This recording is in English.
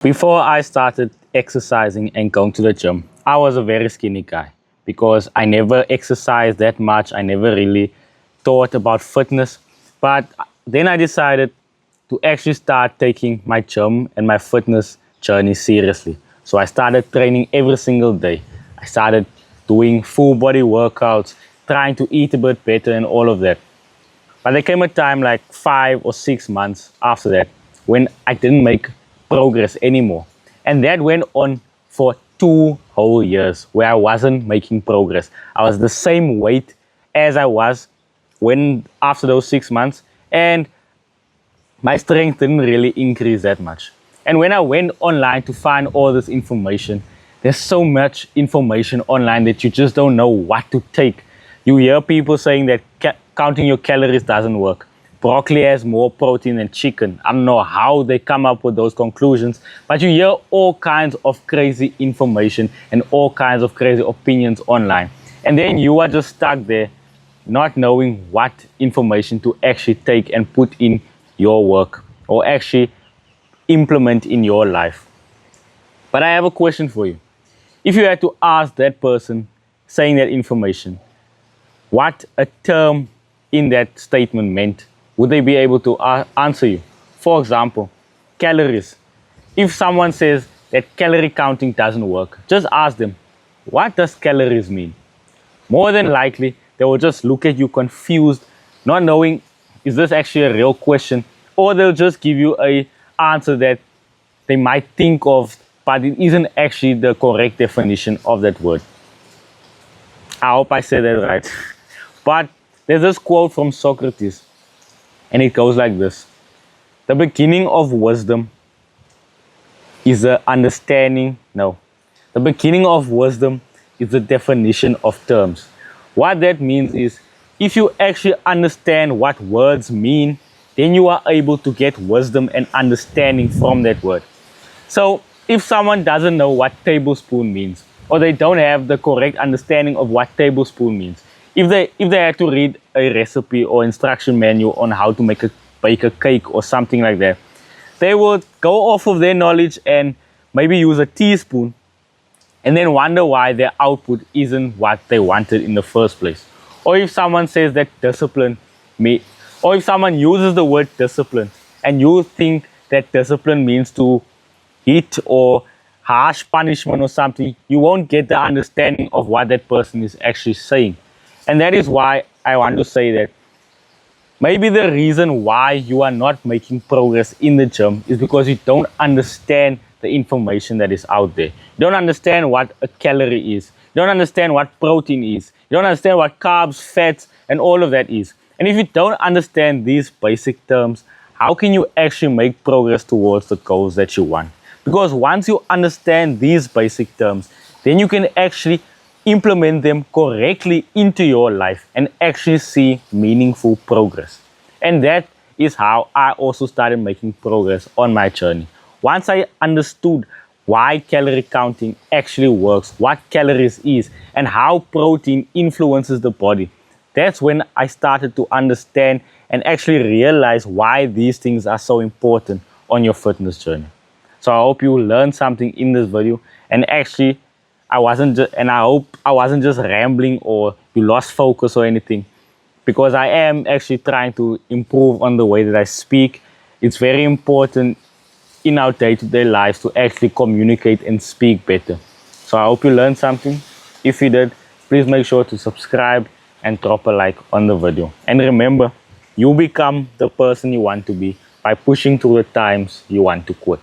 Before I started exercising and going to the gym, I was a very skinny guy because I never exercised that much. I never really thought about fitness. But then I decided to actually start taking my gym and my fitness journey seriously. So I started training every single day. I started doing full body workouts, trying to eat a bit better and all of that. But there came a time like 5 or 6 months after that when I didn't make progress anymore. And that went on for 2 whole years where I wasn't making progress. I was the same weight as I was when after those 6 months, and my strength didn't really increase that much. And when I went online to find all this information, there's so much information online that you just don't know what to take. You hear people saying that counting your calories doesn't work. Broccoli has more protein than chicken. I don't know how they come up with those conclusions, but you hear all kinds of crazy information and all kinds of crazy opinions online. And then you are just stuck there, not knowing what information to actually take and put in your work or actually implement in your life. But I have a question for you. If you had to ask that person saying that information what a term in that statement meant, would they be able to answer you? For example, calories. If someone says that calorie counting doesn't work, just ask them, what does calories mean? More than likely, they will just look at you confused, not knowing, is this actually a real question? Or they'll just give you an answer that they might think of, but it isn't actually the correct definition of that word. I hope I said that right. But there's this quote from Socrates, and it goes like this: the beginning of wisdom is the understanding. No, the beginning of wisdom is the definition of terms. What that means is, if you actually understand what words mean, then you are able to get wisdom and understanding from that word. So if someone doesn't know what tablespoon means, or they don't have the correct understanding of what tablespoon means, if they had to read a recipe or instruction manual on how to bake a cake or something like that, they would go off of their knowledge and maybe use a teaspoon and then wonder why their output isn't what they wanted in the first place. Or if someone says that or if someone uses the word discipline and you think that discipline means to hit or harsh punishment or something, you won't get the understanding of what that person is actually saying. And that is why I want to say that maybe the reason why you are not making progress in the gym is because you don't understand the information that is out there. You don't understand what a calorie is. You don't understand what protein is. You don't understand what carbs, fats, and all of that is. And if you don't understand these basic terms, how can you actually make progress towards the goals that you want? Because once you understand these basic terms, then you can actually implement them correctly into your life and actually see meaningful progress. And that is how I also started making progress on my journey. Once I understood why calorie counting actually works, what calories is, and how protein influences the body, that's when I started to understand and actually realize why these things are so important on your fitness journey. So I hope you learned something in this video, and actually I hope I wasn't just rambling or you lost focus or anything, because I am actually trying to improve on the way that I speak. It's very important in our day-to-day lives to actually communicate and speak better. So I hope you learned something. If you did, please make sure to subscribe and drop a like on the video. And remember, you become the person you want to be by pushing through the times you want to quit.